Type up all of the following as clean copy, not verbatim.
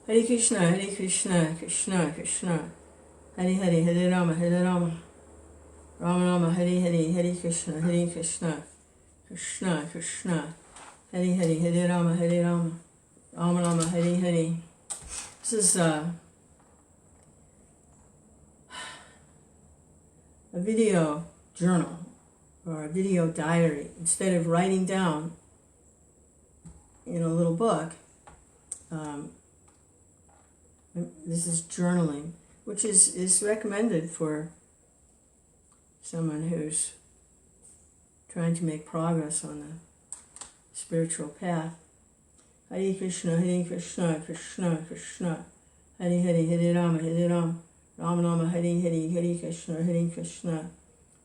Hare Krishna, Krishna Krishna, Hare Hare, Hare Rama, Rama Rama, Hare Hare, Hare Krishna, Krishna Krishna, Hare Hare, Hare Rama, Rama Rama, Hare Hare. This is a video journal or a video diary. Instead of writing down in a little book, this is journaling, which is recommended for someone who's trying to make progress on the spiritual path. Hare Krishna, Krishna Krishna, Hare Hare, Hare Rama, Rama Rama, Hare Hare, Hare Krishna,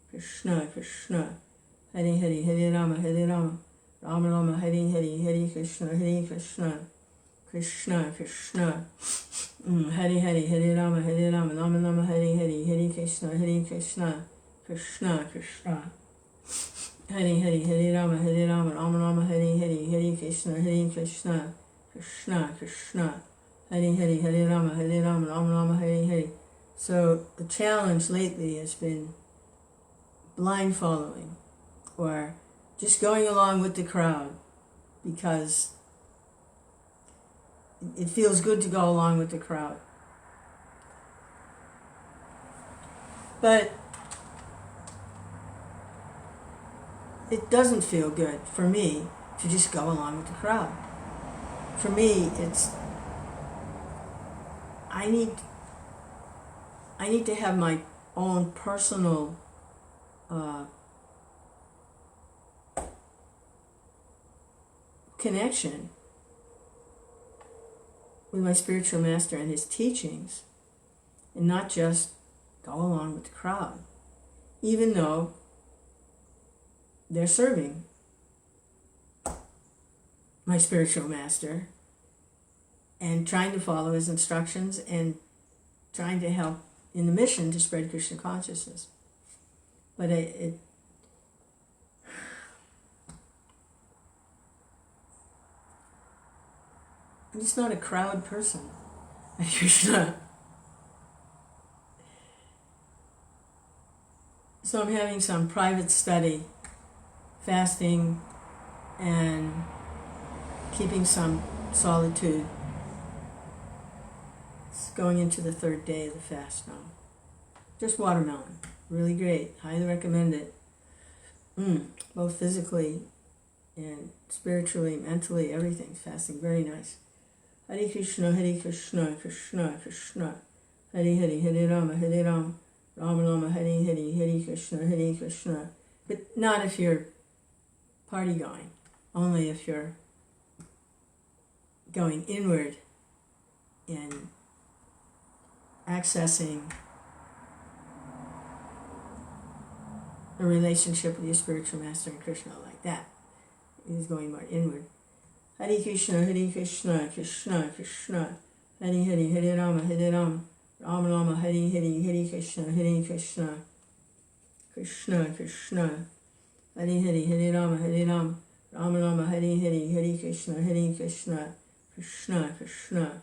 Krishna Krishna, Hare Hare, Hare Rama, Rama Rama, Hare Hare, Hare Krishna, Krishna Krishna, Hare Hare, Hare Rama, Rama Rama, Hare Hare, Hare Krishna, Krishna Krishna, Hare Hare, Hare Rama, Rama Rama, Hare Hare, Hare Krishna, Krishna Krishna, Hare Hare, Hare Rama, Rama Rama, Hare Hare. So the challenge lately has been blind following, or just going along with the crowd because it feels good to go along with the crowd. But it doesn't feel good for me to just go along with the crowd. For me, it's I need to have my own personal connection with my spiritual master and his teachings, and not just go along with the crowd, even though they're serving my spiritual master and trying to follow his instructions and trying to help in the mission to spread Krishna consciousness. But I'm just not a crowd person. Krishna. So I'm having some private study, fasting and keeping some solitude. It's going into the third day of the fast now. Just watermelon. Really great. Highly recommend it. Both physically and spiritually, mentally, everything's fasting. Very nice. Hare Krishna, Krishna Krishna, Hare Hare, Hare Rama, Rama Rama, Hare Hare, Hare Krishna. But not if you're party going. Only if you're going inward and accessing a relationship with your spiritual master and Krishna like that. He's going more inward. Hare Krishna, Krishna Krishna, Hare Hare, Hare Rama, Rama Rama, Hare Hare, Hare Krishna, Krishna Krishna, Hare Hare, Hare Rama, Rama Rama, Hare Hare, Hare Krishna, Krishna Krishna,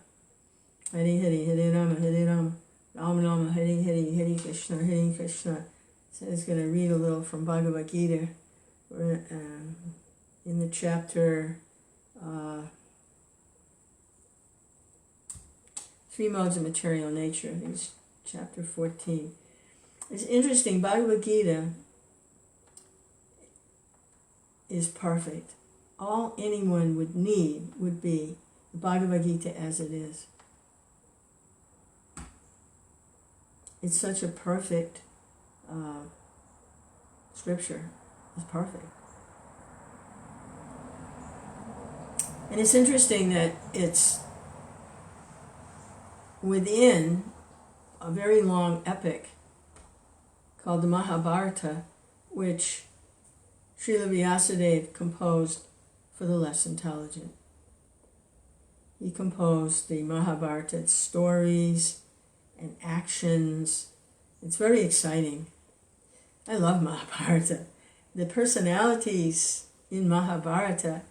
Hare Hare, Hare Rama, Rama Rama, Hare Hare, Hare Krishna. So I was going to read a little from Bhagavad Gita. We're in the chapter 3 Modes of Material Nature. I think it's chapter 14. It's interesting. Bhagavad Gita is perfect. All anyone would need would be the Bhagavad Gita as it is. It's such a perfect scripture. It's perfect. And it's interesting that it's within a very long epic called the Mahabharata, which Srila Vyasadeva composed for the less intelligent. He composed the Mahabharata stories and actions. It's very exciting. I love Mahabharata. The personalities in Mahabharata,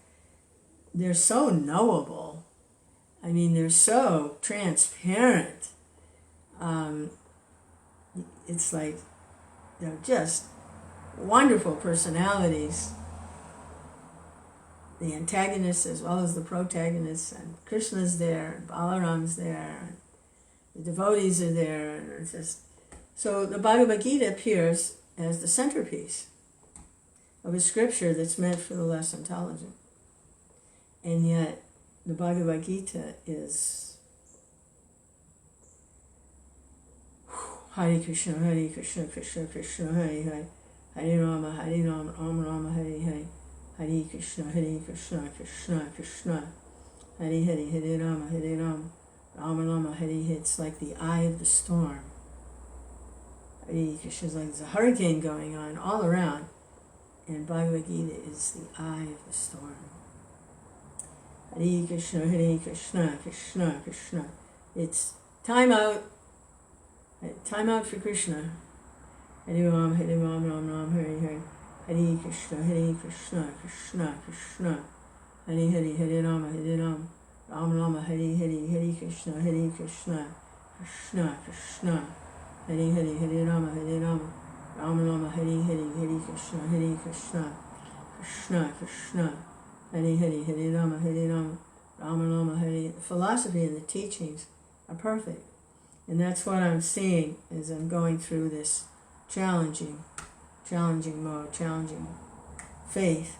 they're so knowable. I mean, they're so transparent. It's like they're just wonderful personalities. The antagonists as well as the protagonists, and Krishna's there, and Balaram's there, and the devotees are there, and it's just so the Bhagavad Gita appears as the centerpiece of a scripture that's meant for the less intelligent, and yet the Bhagavad Gita is Hare Krishna, Krishna Krishna, Hare Hare, Hare Rama, Rama Rama, Hare Hare, Hare Krishna, Krishna Krishna, Hare Hare, Hare Rama, Rama Rama, Hare Hare. It's like the eye of the storm. Hare Krishna is like there's a hurricane going on all around, and Bhagavad Gita is the eye of the storm. Hare Krishna, Krishna Krishna. It's time out for Krishna. Hare Ram, Ram Ram, Hare Hare. Hare Krishna, Krishna Krishna. Hare Hare, Hare Rama, Rama Rama, Hare Hare, Hare Krishna, Krishna Krishna. Hare Hare, Hare Rama, Rama Rama, Hare Hare, Hare Krishna, Krishna Krishna. Hare Hare, Hare Rama, Rama Rama, Hare. The philosophy and the teachings are perfect. And that's what I'm seeing as I'm going through this challenging mode, challenging faith.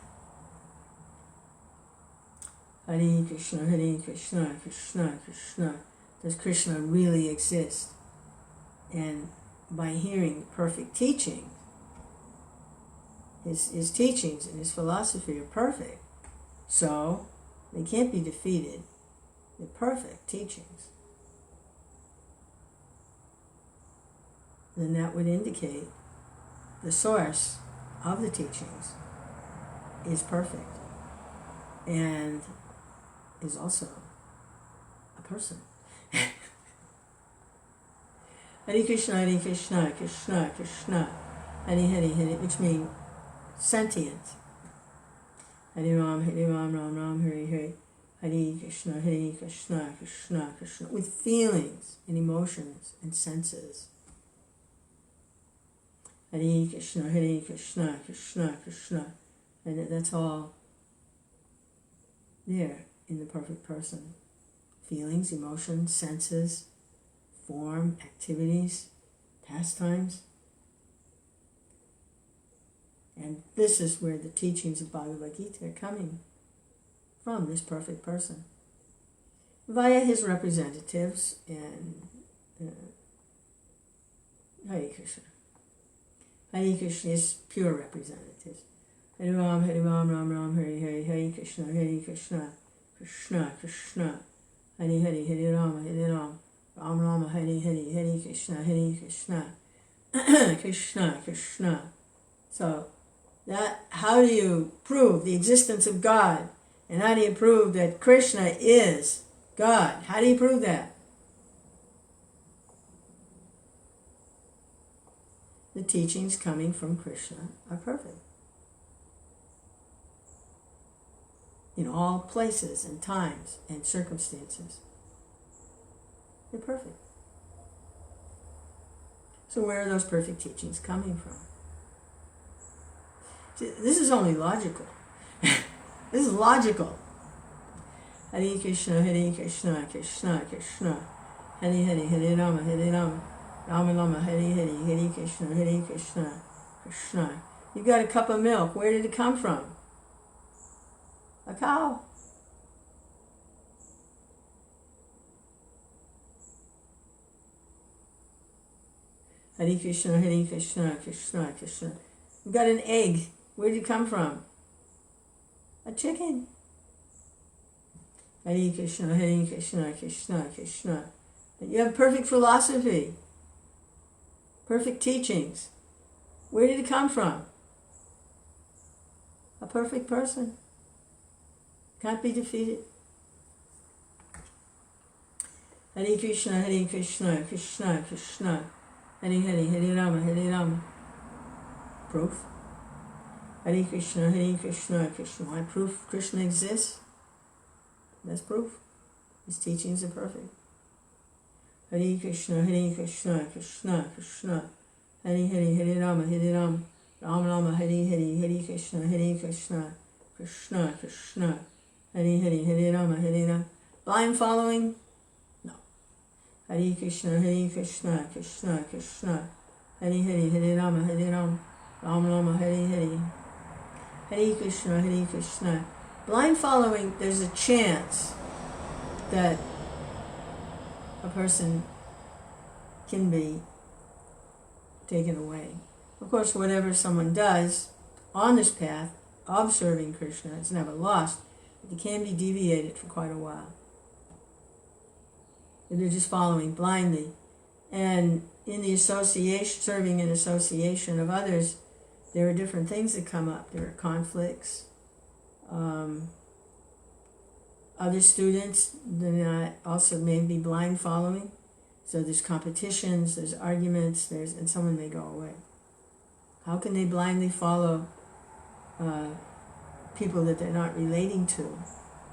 Hare Krishna, Krishna Krishna. Does Krishna really exist? And by hearing perfect teaching, his teachings and his philosophy are perfect. So they can't be defeated. They're perfect teachings. Then that would indicate the source of the teachings is perfect and is also a person. Hare Krishna, Krishna Krishna, Hare Hare, Hare, which means sentient. Hare Ram, Ram Ram, Hare Hare, Hare Krishna, Krishna Krishna, with feelings and emotions and senses. Hare Krishna, Krishna Krishna, and that's all there in the perfect person. Feelings, emotions, senses, form, activities, pastimes. And this is where the teachings of Bhagavad Gita are coming from, this perfect person. Via his representatives and Hare Krishna. Hare Krishna is pure representatives. Hare Ram, Ram Ram, Hare Hare, Hare Krishna, Krishna Krishna, Hare Hare, Hare Rama, Rama Rama, Hare Hare, Hare Krishna, Krishna Krishna. So that, how do you prove the existence of God? And how do you prove that Krishna is God? How do you prove that? The teachings coming from Krishna are perfect. In all places and times and circumstances. They're perfect. So where are those perfect teachings coming from? See, this is only logical. This is logical. Hare Krishna, Krishna Krishna, Hare Hare, Hare Rama, Rama Rama, Hare Hare, Hare Krishna, Krishna. You got a cup of milk. Where did it come from? A cow. Hare Krishna, Krishna Krishna. You got an egg. Where did it come from? A chicken. Hare Krishna, Krishna. You have perfect philosophy, perfect teachings. Where did it come from? A perfect person. Can't be defeated. Hare Krishna, Krishna Krishna, Hare Hare, Hare Rama. Proof. Hare Krishna, Krishna. Why proof Krishna exists? That's proof. His teachings are perfect. Hare Krishna, Krishna Krishna, Hare Hare, Hare Rama, Rama Rama, Hare Hare, Hare Krishna, Krishna Krishna, Hare Hare, Hare Rama, Blind following? No. Hare Krishna, Krishna Krishna, Hare Hare, Hare Rama, Rama Rama, Hare Hare, Hare Krishna. Blind following, there's a chance that a person can be taken away. Of course, whatever someone does on this path of serving Krishna, it's never lost. It can be deviated for quite a while. They're just following blindly. And in the association, serving in association of others, there are different things that come up. There are conflicts. Other students, they're not also may be blind following. So there's competitions, there's arguments, and someone may go away. How can they blindly follow people that they're not relating to,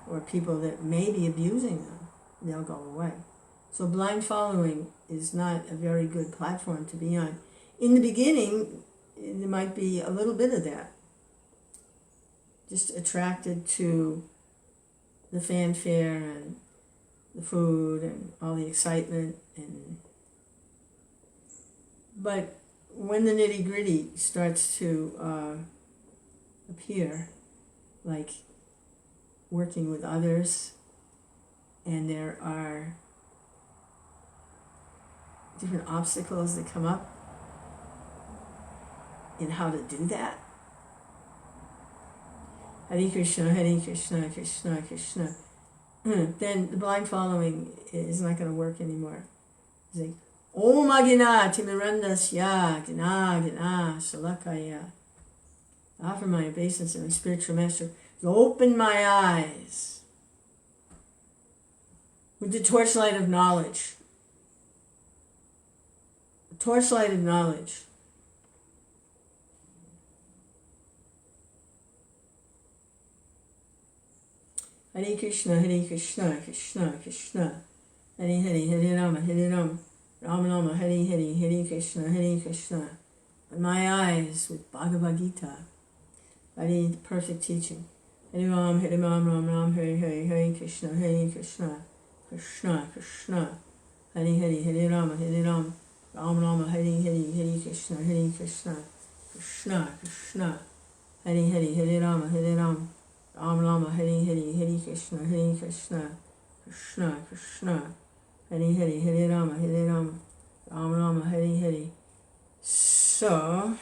or people that may be abusing them? They'll go away. So blind following is not a very good platform to be on. In the beginning, there might be a little bit of that. Just attracted to the fanfare and the food and all the excitement. But when the nitty-gritty starts to appear, like working with others, and there are different obstacles that come up in how to do that. Hare Krishna, Krishna Krishna. Then the blind following is not going to work anymore. It's like, Om Agina Timirandasya Gina Salakaya. I offer my obeisance to my spiritual master. Open my eyes with the torchlight of knowledge. The torchlight of knowledge. Hare Krishna, Krishna Krishna, Hare Hare, Hare Rama, Rama Rama, Hare Hare, Hare Krishna. And my eyes with Bhagavad Gita, Hare, the perfect teaching. Hare Ram, Ram Ram, Hare Hare, Hare Krishna, Krishna Krishna, Hare Hare, Hare Rama, Rama Rama, Hare Hare, Hare Krishna, Krishna Krishna, Hare Hare, Hare Rama, Ram Rama, Hare Hare, Hare Krishna, Krishna Krishna, Hare Hare, Hare Rama, Ram Rama, Hare Hare. So,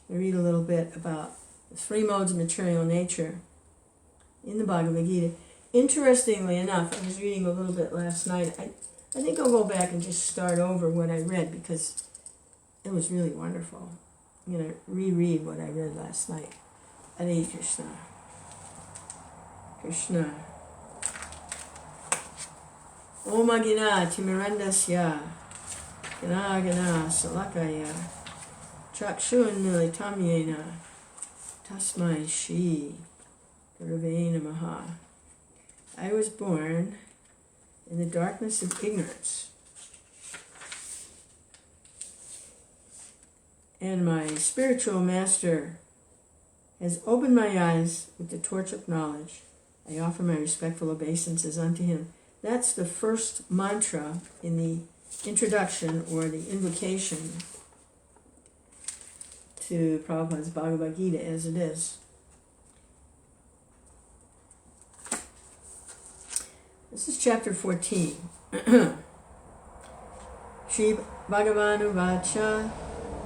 I read a little bit about the three modes of material nature in the Bhagavad Gita. Interestingly enough, I was reading a little bit last night. I think I'll go back and just start over what I read because it was really wonderful. I'm going to reread what I read last night. Hare Krishna. Krishna. Om Agina Timirandasya Gana Salakaya Chakshun Militamyena Tasmai Shri Gurave Namaha. I was born in the darkness of ignorance, and my spiritual master has opened my eyes with the torch of knowledge. I offer my respectful obeisances unto him. That's the first mantra in the introduction or the invocation to Prabhupada's Bhagavad Gita as it is. This is chapter 14. Shri Bhagavanu Vacha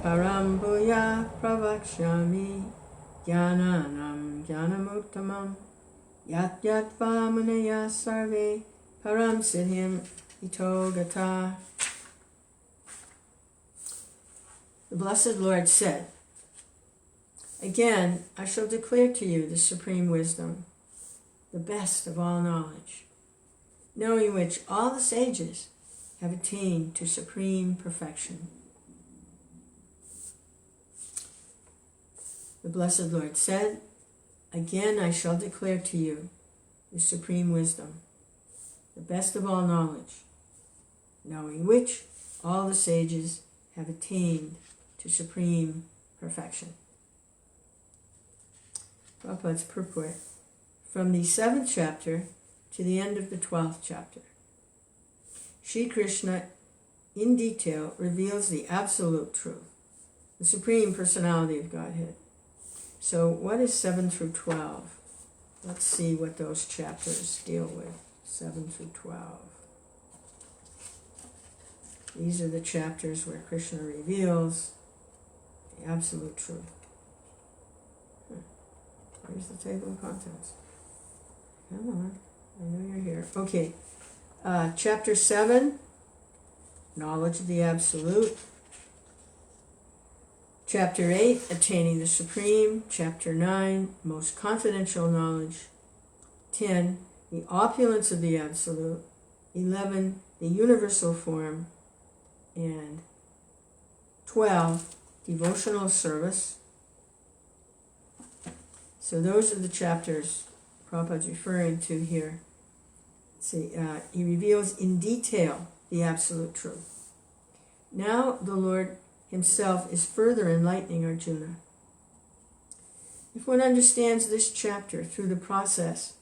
Param Bhuya Pravakshami Jnananam Jnanamuttamam Yat Yat Vamunaya Sarve Param Siddhim Ito Gata. The Blessed Lord said, again, I shall declare to you the supreme wisdom, the best of all knowledge, knowing which all the sages have attained to supreme perfection. The Blessed Lord said, again I shall declare to you the supreme wisdom, the best of all knowledge, knowing which all the sages have attained to supreme perfection. Prabhupada's purport, from the 7th chapter to the end of the 12th chapter, Sri Krishna in detail reveals the absolute truth, the Supreme Personality of Godhead. So what is 7 through 12? Let's see what those chapters deal with, 7 through 12. These are the chapters where Krishna reveals the absolute truth. Here's the table of contents. Come on, I know you're here. Okay, chapter 7, knowledge of the absolute. Chapter 8, attaining the supreme. Chapter 9, most confidential knowledge. 10, the opulence of the absolute. 11, the universal form. And 12, devotional service. So those are the chapters Prabhupada's referring to here. See, he reveals in detail the absolute truth. Now the Lord himself is further enlightening Arjuna. If one understands this chapter through the process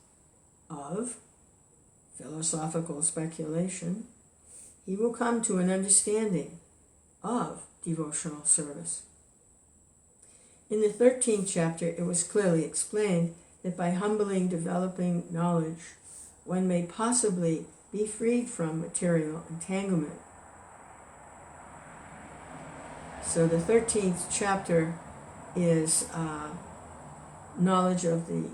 of philosophical speculation, he will come to an understanding of devotional service. In the 13th chapter, it was clearly explained that by humbling, developing knowledge, one may possibly be freed from material entanglement. So the 13th chapter is knowledge of the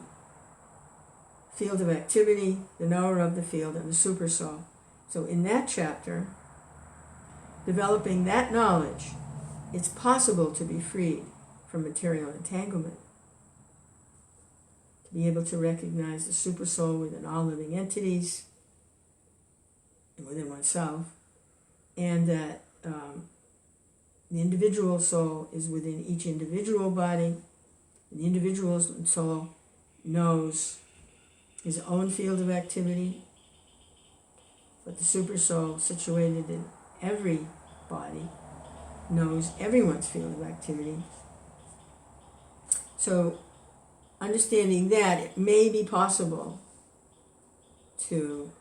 field of activity, the knower of the field, and the supersoul. So in that chapter, developing that knowledge, it's possible to be freed from material entanglement, to be able to recognize the supersoul within all living entities and within oneself, and that the individual soul is within each individual body. The individual soul knows his own field of activity, but the supersoul situated in every body knows everyone's field of activity. So, understanding that, it may be possible to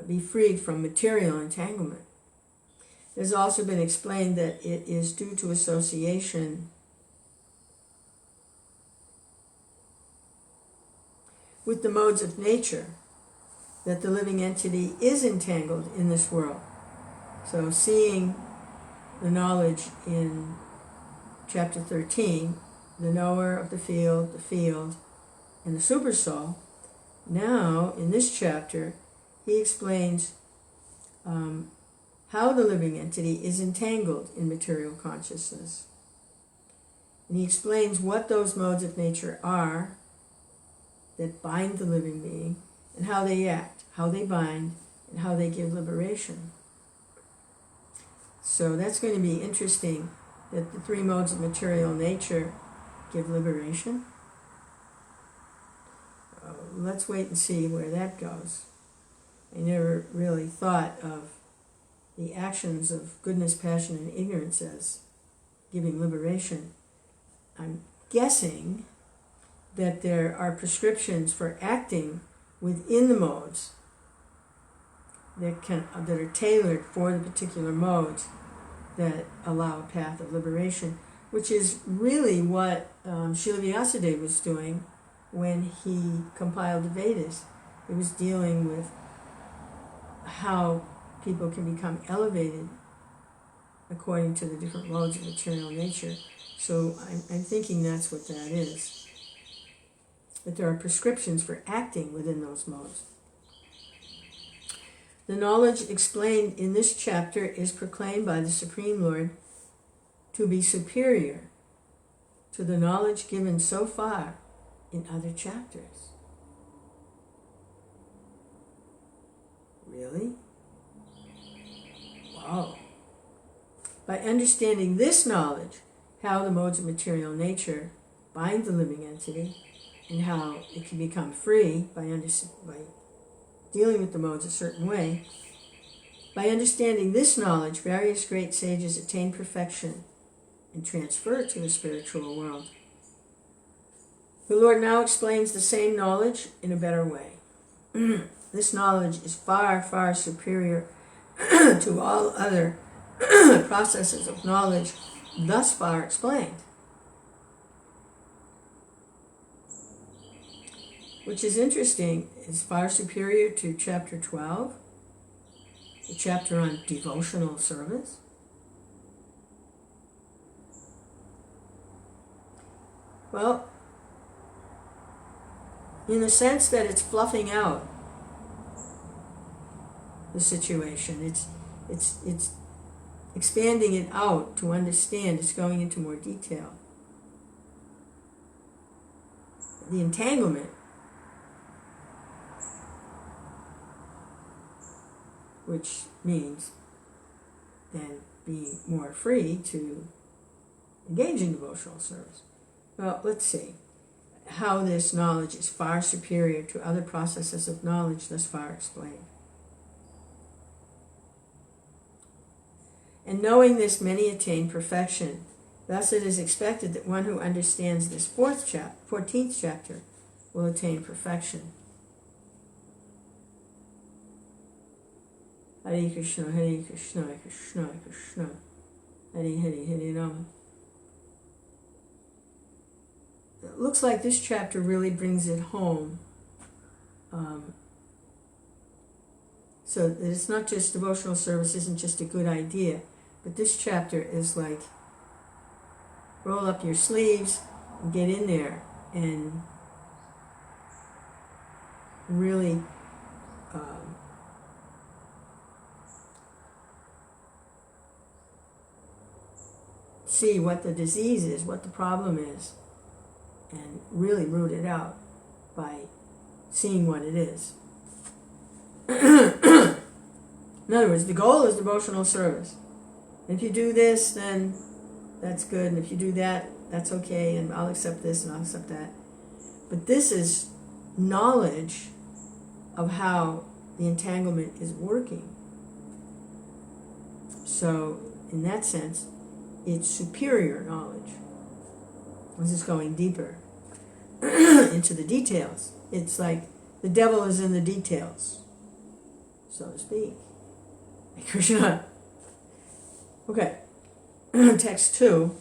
be freed from material entanglement. There's also been explained that it is due to association with the modes of nature that the living entity is entangled in this world. So seeing the knowledge in chapter 13, the knower of the field, and the supersoul, now in this chapter he explains how the living entity is entangled in material consciousness. And he explains what those modes of nature are that bind the living being, and how they act, how they bind, and how they give liberation. So that's going to be interesting, that the three modes of material nature give liberation. Let's wait and see where that goes. I never really thought of the actions of goodness, passion, and ignorance as giving liberation. I'm guessing that there are prescriptions for acting within the modes that are tailored for the particular modes that allow a path of liberation, which is really what Srila Vyasadeva was doing when he compiled the Vedas. He was dealing with how people can become elevated according to the different modes of material nature. So I'm thinking that's what that is. That there are prescriptions for acting within those modes. The knowledge explained in this chapter is proclaimed by the Supreme Lord to be superior to the knowledge given so far in other chapters. Really? Wow. By understanding this knowledge, how the modes of material nature bind the living entity, and how it can become free by dealing with the modes a certain way. By understanding this knowledge, various great sages attain perfection and transfer it to the spiritual world. The Lord now explains the same knowledge in a better way. This knowledge is far, far superior to all other processes of knowledge thus far explained. Which is interesting, it's far superior to chapter 12, the chapter on devotional service. Well, in the sense that it's fluffing out the situation, it's expanding it out to understand, it's going into more detail. The entanglement, which means then being more free to engage in devotional service. Well, let's see how this knowledge is far superior to other processes of knowledge thus far explained. And knowing this, many attain perfection. Thus it is expected that one who understands this 14th chapter will attain perfection. Hare Krishna, Hare Krishna, Krishna Krishna, Hare Hare, Hare Rama. It looks like this chapter really brings it home. So that it's not just devotional service isn't just a good idea, but this chapter is like roll up your sleeves and get in there and really see what the disease is, what the problem is, and really root it out by seeing what it is. In other words, the goal is devotional service. If you do this, then that's good, and if you do that, that's okay, and I'll accept this and I'll accept that. But this is knowledge of how the entanglement is working. So, in that sense, it's superior knowledge. This is going deeper into the details. It's like the devil is in the details, so to speak. Krishna. Okay. Text 2.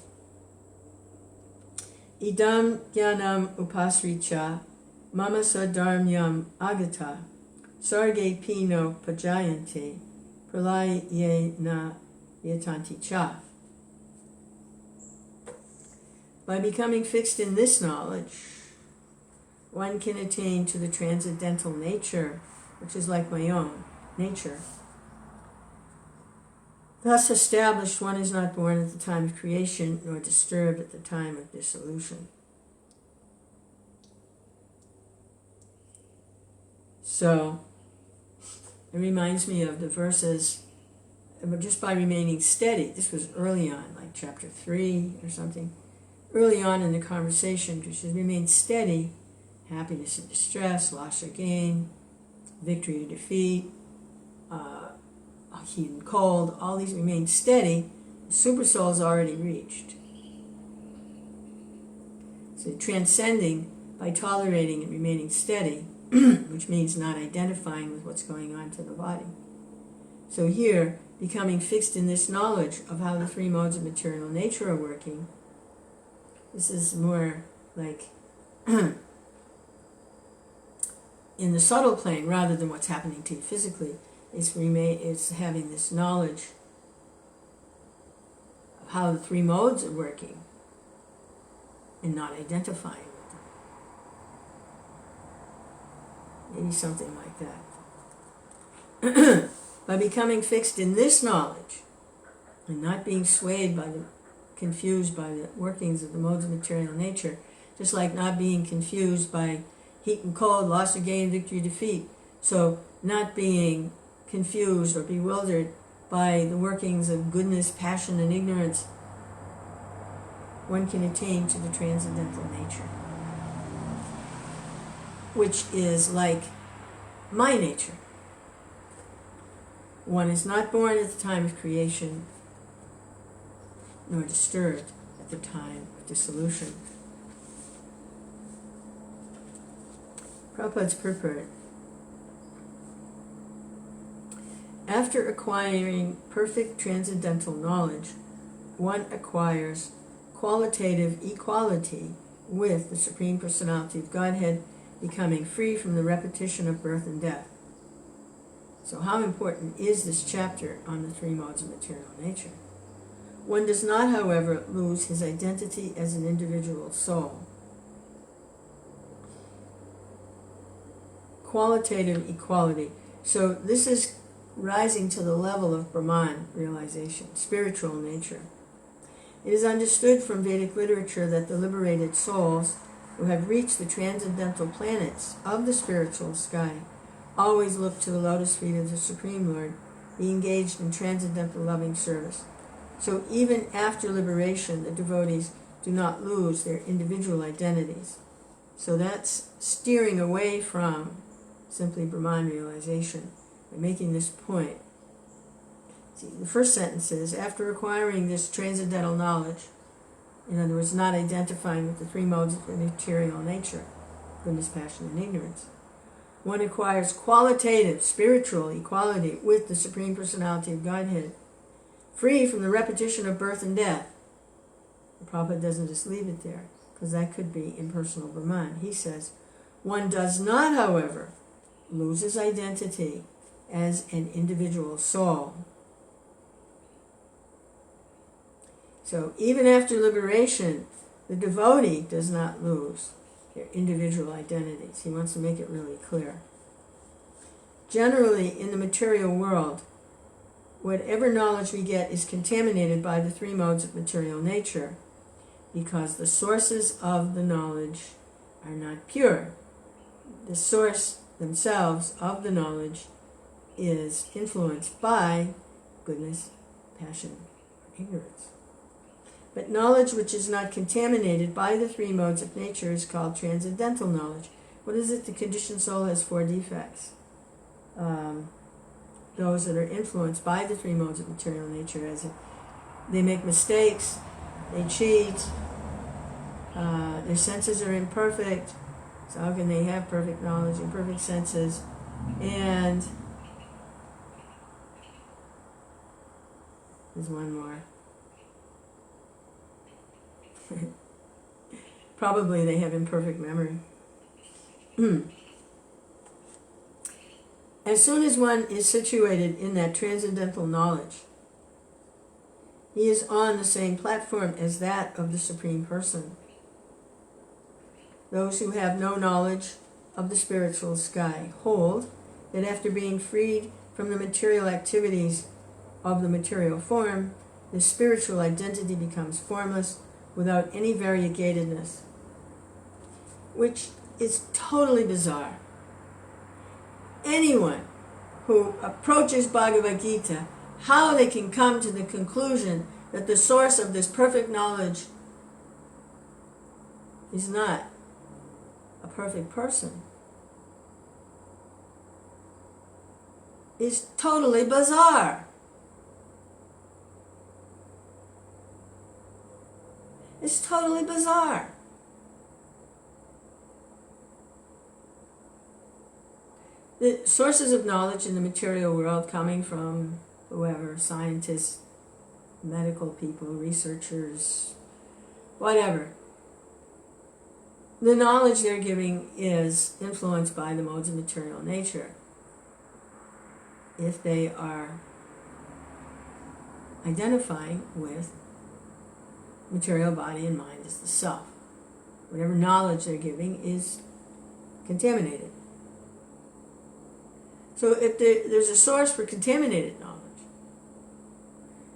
Idam jnanam upasricha mama sadharmyam agata sarge pino pajayante pralaye na yatanti cha. By becoming fixed in this knowledge, one can attain to the transcendental nature, which is like my own nature. Thus established, one is not born at the time of creation, nor disturbed at the time of dissolution. So, it reminds me of the verses, just by remaining steady. This was early on, like chapter 3 or something. Early on in the conversation, which is remain steady, happiness and distress, loss or gain, victory or defeat, heat and cold, all these remain steady. The super soul is already reached. So transcending by tolerating and remaining steady, which means not identifying with what's going on to the body. So here, becoming fixed in this knowledge of how the three modes of material nature are working, this is more like in the subtle plane rather than what's happening to you physically. It's having this knowledge of how the three modes are working and not identifying with them. Maybe something like that. By becoming fixed in this knowledge and not being swayed confused by the workings of the modes of material nature, just like not being confused by heat and cold, loss or gain, victory, defeat. So not being confused or bewildered by the workings of goodness, passion, and ignorance, one can attain to the transcendental nature. which is like my nature. One is not born at the time of creation, nor disturbed at the time of dissolution. Prabhupada's purport. After acquiring perfect transcendental knowledge, one acquires qualitative equality with the Supreme Personality of Godhead, becoming free from the repetition of birth and death. So how important is this chapter on the three modes of material nature? One does not, however, lose his identity as an individual soul. Qualitative equality. So this is rising to the level of Brahman realization, spiritual nature. It is understood from Vedic literature that the liberated souls who have reached the transcendental planets of the spiritual sky always look to the lotus feet of the Supreme Lord, be engaged in transcendental loving service. So even after liberation, the devotees do not lose their individual identities. So that's steering away from simply Brahman realization by making this point. See, the first sentence is, after acquiring this transcendental knowledge, in other words, not identifying with the three modes of material nature, goodness, passion, and ignorance, one acquires qualitative, spiritual equality with the Supreme Personality of Godhead, free from the repetition of birth and death. The Prabhupada doesn't just leave it there, because that could be impersonal Brahman. He says, one does not, however, lose his identity as an individual soul. So even after liberation, the devotee does not lose their individual identities. He wants to make it really clear. Generally, in the material world, whatever knowledge we get is contaminated by the three modes of material nature, because the sources of the knowledge are not pure. The source themselves of the knowledge is influenced by goodness, passion, or ignorance. But knowledge which is not contaminated by the three modes of nature is called transcendental knowledge. What is it? The conditioned soul has four defects. Those that are influenced by the three modes of material nature, as they make mistakes, they cheat, their senses are imperfect, so how can they have perfect knowledge and perfect senses? And there's one more. Probably they have imperfect memory. As soon as one is situated in that transcendental knowledge, he is on the same platform as that of the Supreme Person. Those who have no knowledge of the spiritual sky hold that after being freed from the material activities of the material form, the spiritual identity becomes formless without any variegatedness, which is totally bizarre. Anyone who approaches Bhagavad Gita, how they can come to the conclusion that the source of this perfect knowledge is not a perfect person is totally bizarre. It's totally bizarre. The sources of knowledge in the material world coming from whoever, scientists, medical people, researchers, whatever. The knowledge they're giving is influenced by the modes of material nature. If they are identifying with material body and mind as the self, whatever knowledge they're giving is contaminated. So if there's a source for contaminated knowledge,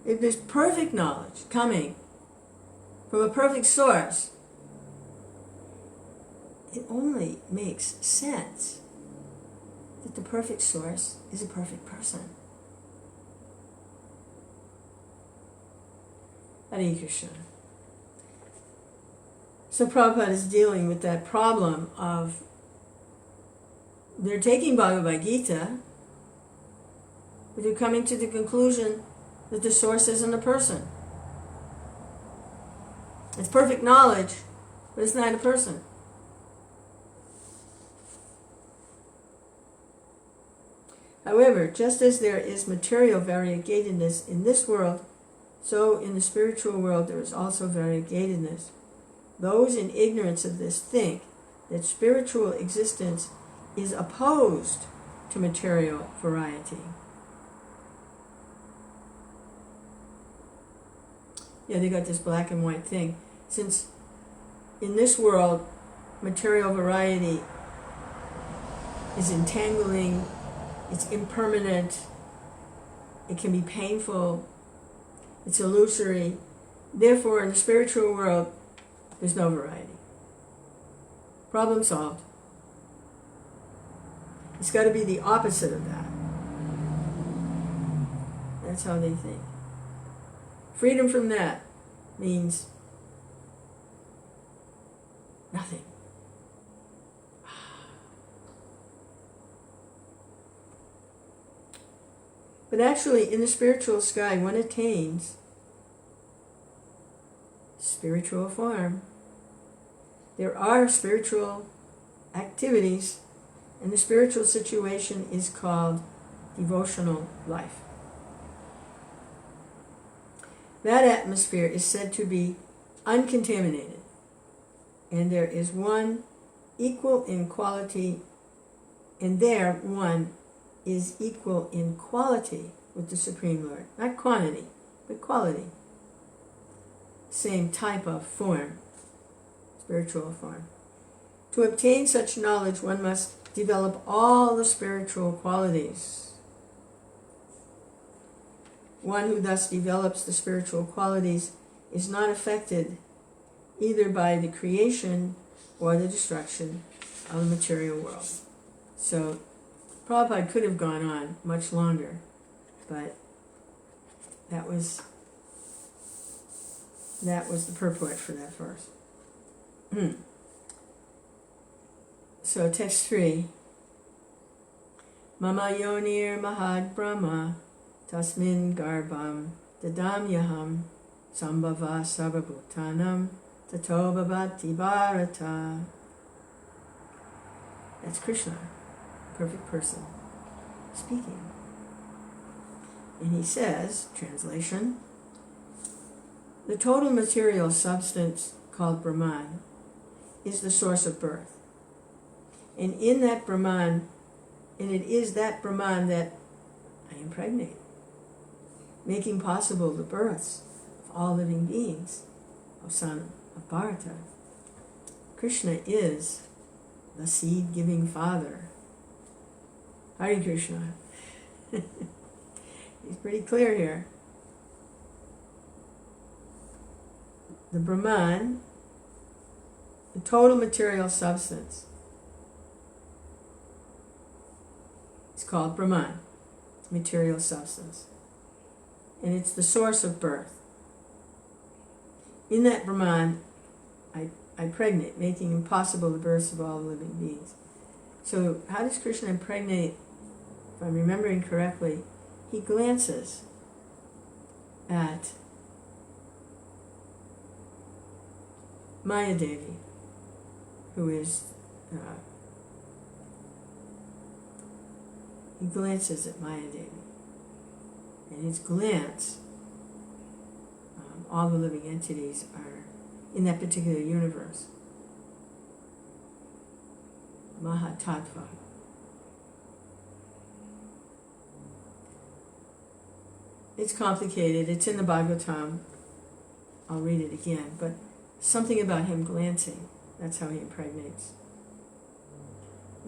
if there's perfect knowledge coming from a perfect source, it only makes sense that the perfect source is a perfect person. Hare Krishna. So Prabhupada is dealing with that problem of they're taking Bhagavad Gita, but they're coming to the conclusion that the source isn't a person. It's perfect knowledge, but it's not a person. However, just as there is material variegatedness in this world, so in the spiritual world there is also variegatedness. Those in ignorance of this think that spiritual existence is opposed to material variety. Yeah, they got this black and white thing. Since in this world, material variety is entangling, it's impermanent, it can be painful, it's illusory. Therefore, in the spiritual world, there's no variety. Problem solved. It's got to be the opposite of that. That's how they think. Freedom from that means nothing. But actually, in the spiritual sky, one attains spiritual form. There are spiritual activities, and the spiritual situation is called devotional life. That atmosphere is said to be uncontaminated, and there is one equal in quality, and there one is equal in quality with the Supreme Lord. Not quantity, but quality. Same type of form, spiritual form. To obtain such knowledge, one must develop all the spiritual qualities. One who thus develops the spiritual qualities is not affected either by the creation or the destruction of the material world. So Prabhupada could have gone on much longer, but that was the purport for that verse. So text 3. Mama yonir mahad brahma tasmin garbham dadamyaham sambhava sarvabhutanam tato bhavati bharata. That's Krishna, perfect person, speaking. And he says, translation, the total material substance called Brahman is the source of birth. And in that Brahman, and it is that Brahman that I impregnate, making possible the births of all living beings, of son of Bharata. Krishna is the seed-giving father. Hare Krishna. He's pretty clear here. The Brahman, the total material substance, is called Brahman, material substance. And it's the source of birth. In that Brahman, I impregnate, making impossible the births of all living beings. So how does Krishna impregnate? If I'm remembering correctly, he glances at Maya Devi, who is, he glances at Maya Devi. And his glance, all the living entities are in that particular universe. Mahatattva. It's complicated. It's in the Bhagavatam. I'll read it again. But something about him glancing. That's how he impregnates.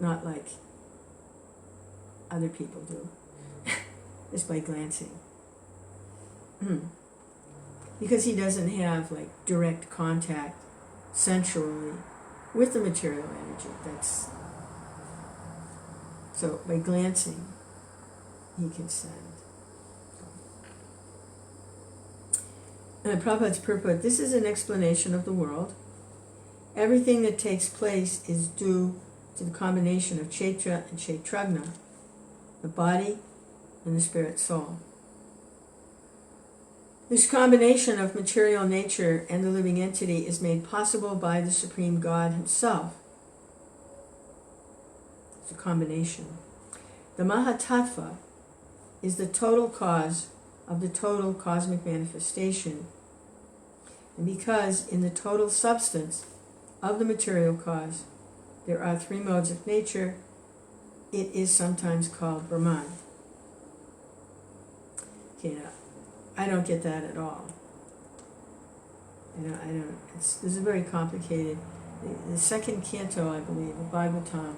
Not like other people do. Just by glancing. Because he doesn't have like direct contact sensually with the material energy. That's so by glancing he can send. Prabhupada's purport, this is an explanation of the world. Everything that takes place is due to the combination of Kshetra and Kshetragna, the body and the spirit soul. This combination of material nature and the living entity is made possible by the Supreme God Himself. It's a combination. The Mahatattva is the total cause of the total cosmic manifestation. And because in the total substance of the material cause there are three modes of nature, it is sometimes called Brahman. Okay, now, I don't get that at all. I don't. This is very complicated. The second canto, I believe, of Bhagavatam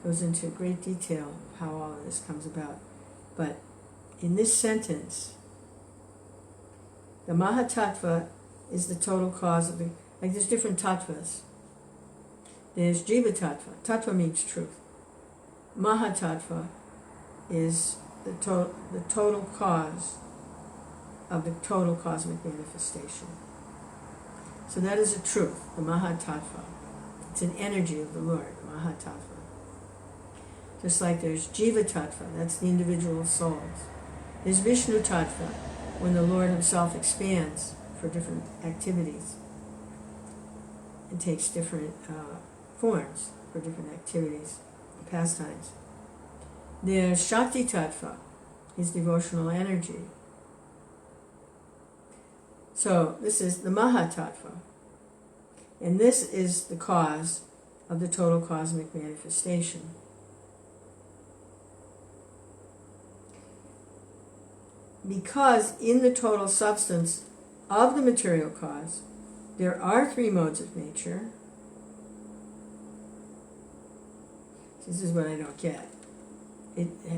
goes into great detail how all of this comes about. But in this sentence, the Mahatattva is the total cause of the, like there's different tattvas. There's Jiva Tattva. Tattva means truth. Mahatattva is the total cause of the total cosmic manifestation. So that is a truth, the Mahatattva. It's an energy of the Lord, the Mahatattva. Just like there's Jiva Tattva, that's the individual souls. There's Vishnu Tattva, when the Lord Himself expands for different activities and takes different forms for different activities and pastimes. There's Shakti Tattva, His devotional energy. So this is the Mahatattva. And this is the cause of the total cosmic manifestation. Because in the total substance of the material cause, there are three modes of nature. This is what I don't get.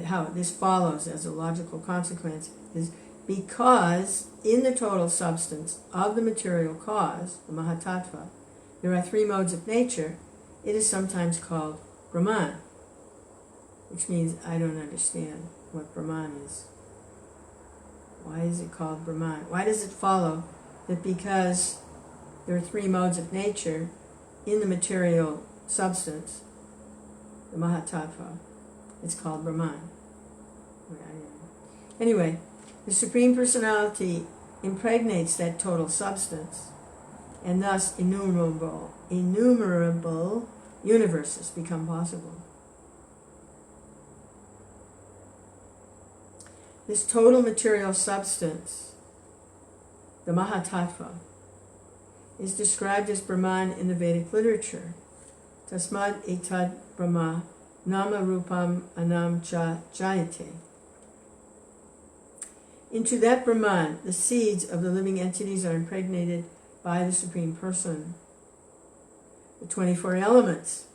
How this follows as a logical consequence is because in the total substance of the material cause, the Mahatattva, there are three modes of nature, it is sometimes called Brahman, which means I don't understand what Brahman is. Why is it called Brahman? Why does it follow that because there are three modes of nature in the material substance, the Mahatattva, it's called Brahman? Anyway, the Supreme Personality impregnates that total substance, and thus innumerable universes become possible. This total material substance, the Mahatattva, is described as Brahman in the Vedic literature. Tasmad etad Brahma nama rupam anam cha jayate. Into that Brahman, the seeds of the living entities are impregnated by the Supreme Person. The 24 elements,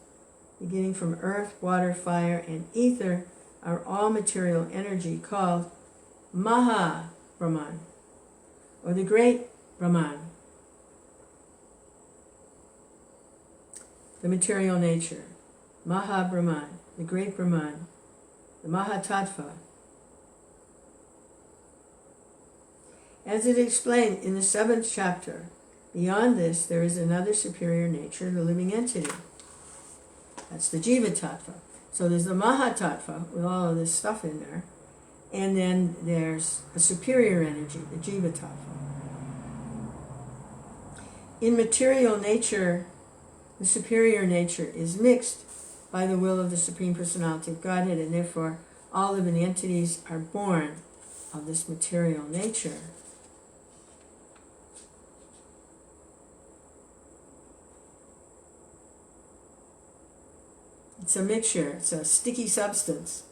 beginning from earth, water, fire, and ether, are all material energy called Maha Brahman, or the Great Brahman. The material nature, Maha Brahman, the Great Brahman, the Mahatattva. As it explained in the 7th chapter, beyond this there is another superior nature, the living entity. That's the Jiva Tattva. So there's the Mahatattva with all of this stuff in there, and then there's a superior energy, the Jiva Tattva. In material nature, the superior nature is mixed by the will of the Supreme Personality of Godhead, and therefore all living entities are born of this material nature. It's a mixture. It's a sticky substance.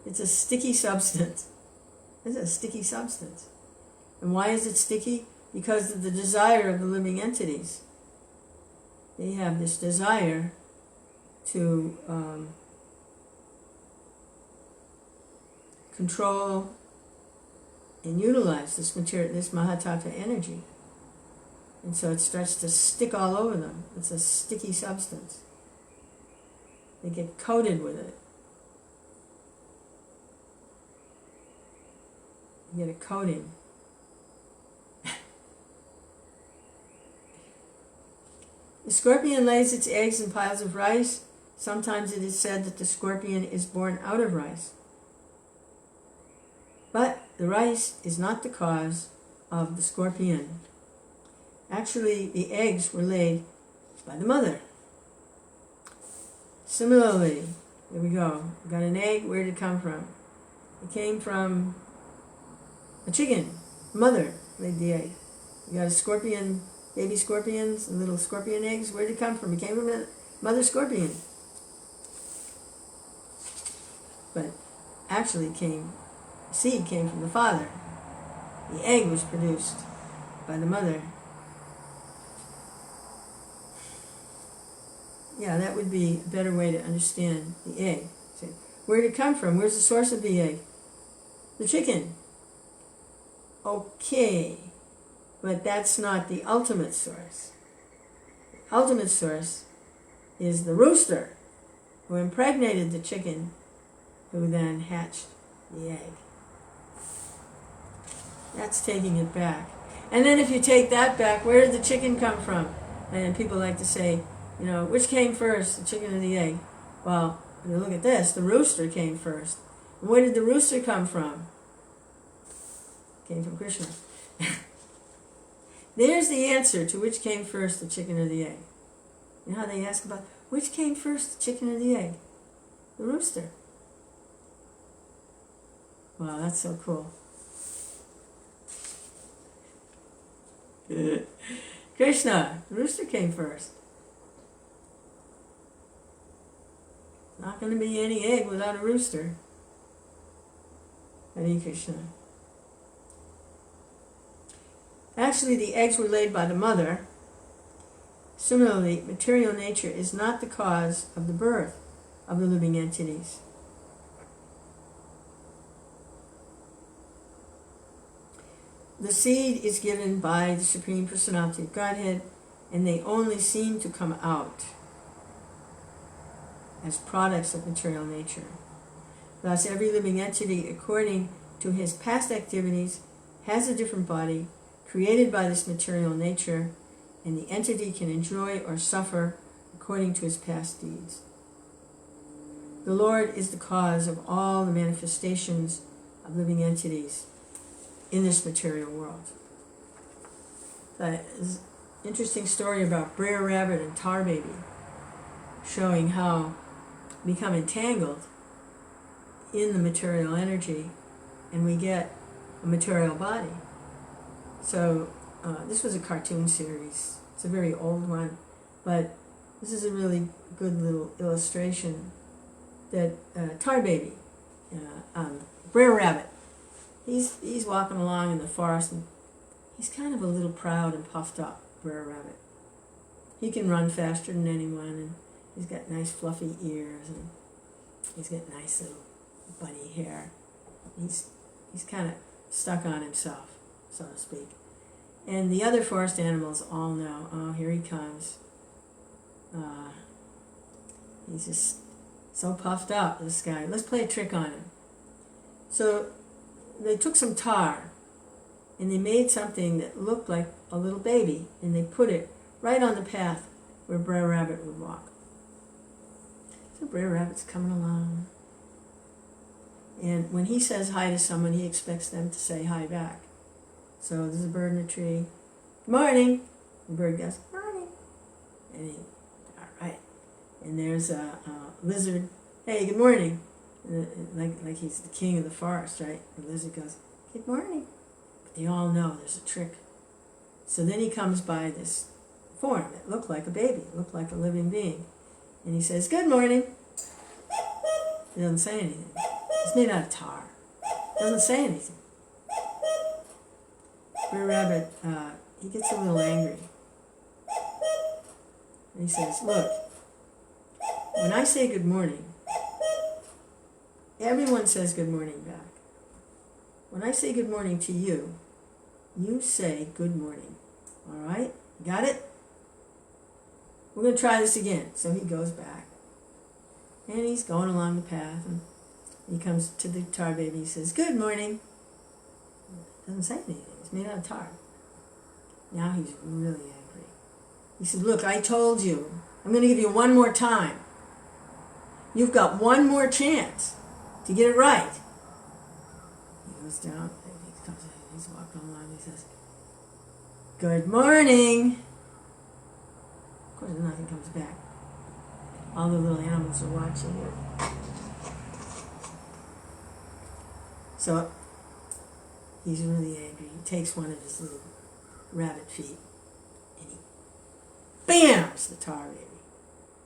It's a sticky substance. It's a sticky substance. And why is it sticky? Because of the desire of the living entities. They have this desire to control and utilize this material, this Mahatattva energy. And so it starts to stick all over them. It's a sticky substance. They get coated with it. You get a coating. The scorpion lays its eggs in piles of rice. Sometimes it is said that the scorpion is born out of rice. But the rice is not the cause of the scorpion. Actually, the eggs were laid by the mother. Similarly, there we go. We got an egg. Where did it come from? It came from a chicken. Mother laid the egg. You got a scorpion, baby scorpions, and little scorpion eggs. Where did it come from? It came from a mother scorpion. But actually seed came from the father. The egg was produced by the mother. Yeah, that would be a better way to understand the egg. So, where did it come from? Where's the source of the egg? The chicken. Okay, but that's not the ultimate source. The ultimate source is the rooster who impregnated the chicken, who then hatched the egg. That's taking it back. And then if you take that back, where did the chicken come from? And people like to say, which came first, the chicken or the egg? Well, when you look at this, the rooster came first. And where did the rooster come from? Came from Krishna. There's the answer to which came first, the chicken or the egg. You know how they ask about, which came first, the chicken or the egg? The rooster. Wow, that's so cool. Krishna, the rooster came first. Not going to be any egg without a rooster. Hare Krishna. Actually, the eggs were laid by the mother. Similarly, material nature is not the cause of the birth of the living entities. The seed is given by the Supreme Personality of Godhead, and they only seem to come out as products of material nature. Thus, every living entity, according to his past activities, has a different body created by this material nature, and the entity can enjoy or suffer according to his past deeds. The Lord is the cause of all the manifestations of living entities in this material world. That is an interesting story about Brer Rabbit and Tar Baby, showing how we become entangled in the material energy and we get a material body. So this was a cartoon series. It's a very old one, but this is a really good little illustration that Tar Baby, Brer Rabbit, he's walking along in the forest, and he's kind of a little proud and puffed up, Brer Rabbit. He can run faster than anyone, and he's got nice fluffy ears, and he's got nice little bunny hair. He's kind of stuck on himself, so to speak. And the other forest animals all know, oh, here he comes. He's just so puffed up, this guy. Let's play a trick on him. So they took some tar, and they made something that looked like a little baby, and they put it right on the path where Brer Rabbit would walk. So Brer Rabbit's coming along, and when he says hi to someone, he expects them to say hi back. So there's a bird in a tree. Good morning. The bird goes, morning. And he, all right. And there's a lizard. Hey, good morning. Like he's the king of the forest, right? The lizard goes, good morning. But they all know there's a trick. So then he comes by this form that looked like a baby, looked like a living being. And he says, good morning. He doesn't say anything. It's made out of tar. Doesn't say anything. Brer Rabbit, he gets a little angry. And he says, look, when I say good morning, everyone says good morning back. When I say good morning to you, you say good morning. All right? Got it? We're going to try this again. So he goes back. And he's going along the path. And he comes to the tar baby. He says, good morning. Doesn't say anything. It's made out of tar. Now he's really angry. He said, look, I told you. I'm going to give you one more time. You've got one more chance to get it right. He goes down, he's walking along, he says, good morning. Of course, nothing comes back. All the little animals are watching it. So he's really angry. He takes one of his little rabbit feet and he bams the tar baby.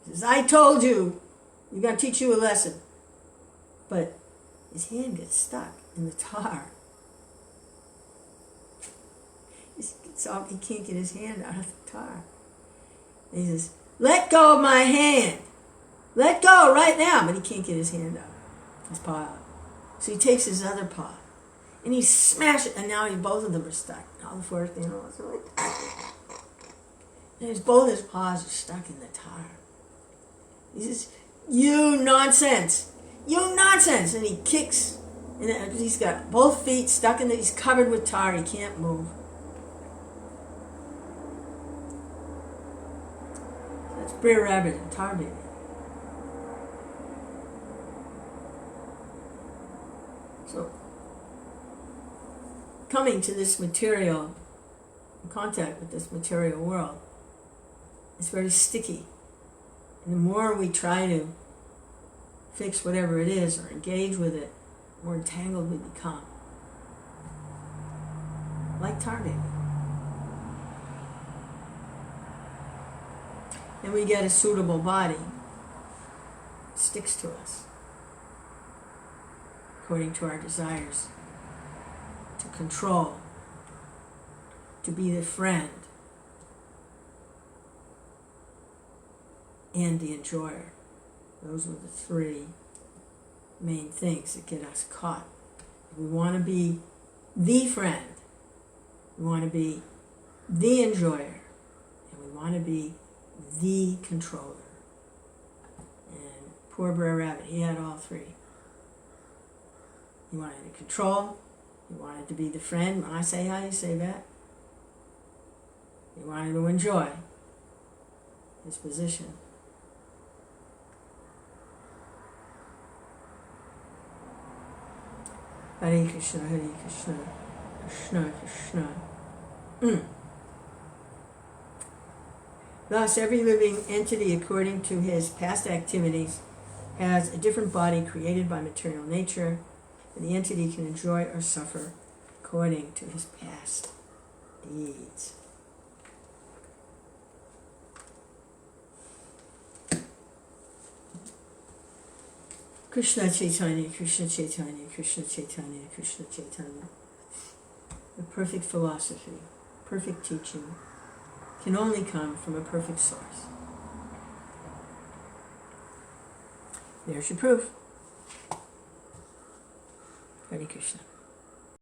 He says, I told you, I'm going to teach you a lesson. But his hand gets stuck in the tar. He can't get his hand out of the tar. And he says, let go of my hand. Let go right now. But he can't get his hand out, his paw out. So he takes his other paw and he smashes it, and now both of them are stuck. All the forest animals are like, and both his paws are stuck in the tar. He says, you nonsense. You nonsense. And he kicks, and he's got both feet stuck in it. He's covered with tar. He can't move. That's Brer Rabbit and Tar Baby. So, coming to this material, in contact with this material world, is very sticky. And the more we try to fix whatever it is or engage with it, the more entangled we become. Like Tar Baby. And we get a suitable body. It sticks to us according to our desires, to control, to be the friend, and the enjoyer. Those were the three main things that get us caught. We want to be the friend, we want to be the enjoyer, and we want to be the controller. And poor Brer Rabbit, he had all three. He wanted to control, he wanted to be the friend. When I say how you say that. He wanted to enjoy his position. Hare Krishna, Hare Krishna, Krishna Krishna. Thus, every living entity, according to his past activities, has a different body created by material nature, and the entity can enjoy or suffer according to his past deeds. Krishna Chaitanya, Krishna Chaitanya, Krishna Chaitanya, Krishna Chaitanya. The perfect philosophy, perfect teaching, can only come from a perfect source. There's your proof. Hare Krishna.